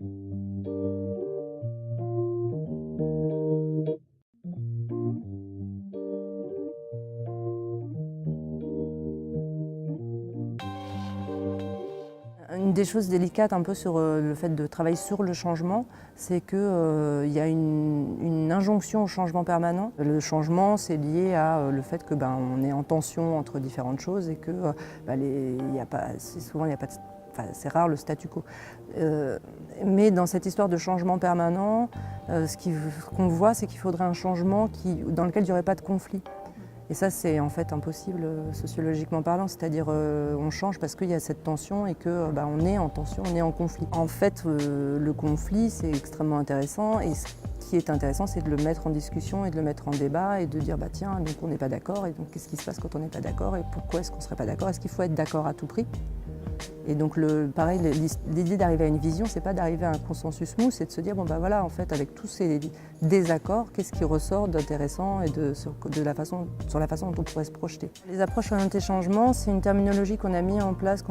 Une des choses délicates un peu sur le fait de travailler sur le changement, c'est qu'il y a une injonction au changement permanent. Le changement, c'est lié à le fait que on est en tension entre différentes choses et que souvent il n'y a pas de, c'est rare le statu quo. Mais dans cette histoire de changement permanent, qu'on voit, c'est qu'il faudrait un changement dans lequel il n'y aurait pas de conflit. Et ça, c'est en fait impossible sociologiquement parlant, c'est-à-dire on change parce qu'il y a cette tension et qu'on est en tension, on est en conflit. En fait, le conflit, c'est extrêmement intéressant et ce qui est intéressant, c'est de le mettre en discussion et de le mettre en débat et de dire tiens, donc on n'est pas d'accord et donc qu'est-ce qui se passe quand on n'est pas d'accord et pourquoi est-ce qu'on ne serait pas d'accord? Est-ce qu'il faut être d'accord à tout prix? Et donc, pareil, l'idée d'arriver à une vision, c'est pas d'arriver à un consensus mou, c'est de se dire voilà, en fait, avec tous ces désaccords, qu'est-ce qui ressort d'intéressant et sur la façon dont on pourrait se projeter. Les approches orientées changement, c'est une terminologie qu'on a mis en place,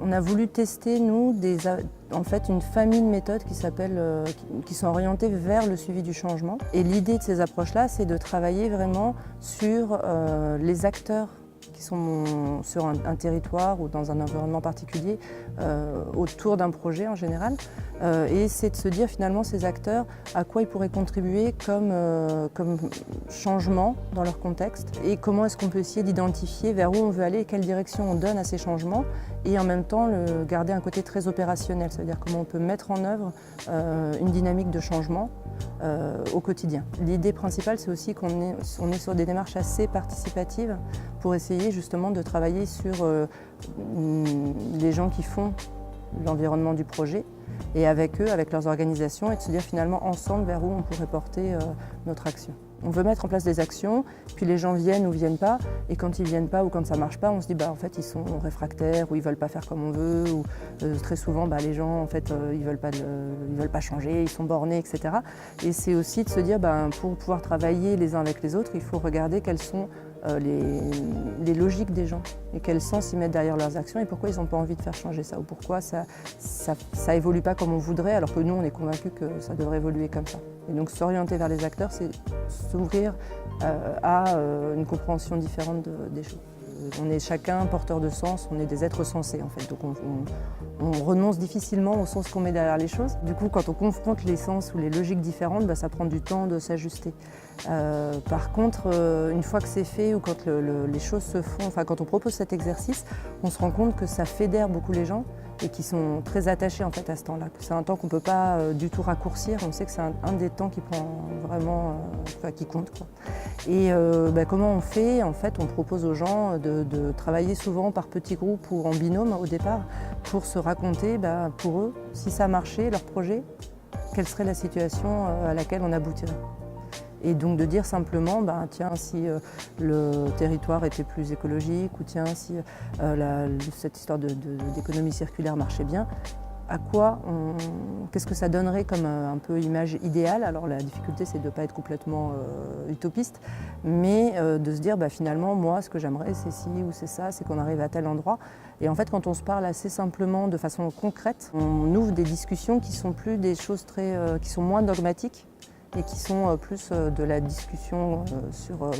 on a voulu tester, nous, en fait, une famille de méthodes qui sont orientées vers le suivi du changement. Et l'idée de ces approches-là, c'est de travailler vraiment sur les acteurs qui sont sur un territoire ou dans un environnement particulier autour d'un projet en général. Et c'est de se dire finalement ces acteurs à quoi ils pourraient contribuer comme changement dans leur contexte et comment est-ce qu'on peut essayer d'identifier vers où on veut aller et quelle direction on donne à ces changements et en même temps garder un côté très opérationnel, c'est-à-dire comment on peut mettre en œuvre une dynamique de changement au quotidien. L'idée principale, c'est aussi qu'on est sur des démarches assez participatives pour essayer justement de travailler sur les gens qui font l'environnement du projet et avec eux, avec leurs organisations et de se dire finalement ensemble vers où on pourrait porter notre action. On veut mettre en place des actions, puis les gens viennent ou viennent pas, et quand ils viennent pas ou quand ça marche pas, on se dit en fait ils sont réfractaires ou ils veulent pas faire comme on veut, ou très souvent les gens en fait ils veulent pas changer, ils sont bornés, etc. Et c'est aussi de se dire pour pouvoir travailler les uns avec les autres, il faut regarder quelles sont les logiques des gens et quel sens ils mettent derrière leurs actions et pourquoi ils n'ont pas envie de faire changer ça ou pourquoi ça évolue pas comme on voudrait alors que nous on est convaincus que ça devrait évoluer comme ça. Et donc s'orienter vers les acteurs, c'est s'ouvrir à une compréhension différente des choses. On est chacun porteur de sens, on est des êtres sensés en fait, donc on renonce difficilement au sens qu'on met derrière les choses. Du coup, quand on confronte les sens ou les logiques différentes, ça prend du temps de s'ajuster. Par contre, une fois que c'est fait ou quand les choses se font, quand on propose cet exercice, on se rend compte que ça fédère beaucoup les gens et qui sont très attachés en fait à ce temps-là. C'est un temps qu'on ne peut pas du tout raccourcir, on sait que c'est un des temps qui prend vraiment, qui compte, quoi. Et comment on fait? En fait, on propose aux gens de travailler souvent par petits groupes ou en binôme au départ pour se raconter, pour eux, si ça marchait, leur projet, quelle serait la situation à laquelle on aboutirait. Et donc de dire simplement, tiens, si le territoire était plus écologique, ou tiens, si cette histoire d'économie circulaire marchait bien, qu'est-ce que ça donnerait comme un peu image idéale? Alors la difficulté, c'est de ne pas être complètement utopiste, mais de se dire, finalement, moi, ce que j'aimerais, c'est ci ou c'est ça, c'est qu'on arrive à tel endroit. Et en fait, quand on se parle assez simplement, de façon concrète, on ouvre des discussions qui sont plus des choses qui sont moins dogmatiques, et qui sont plus de la discussion sur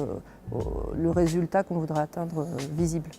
le résultat qu'on voudrait atteindre visible.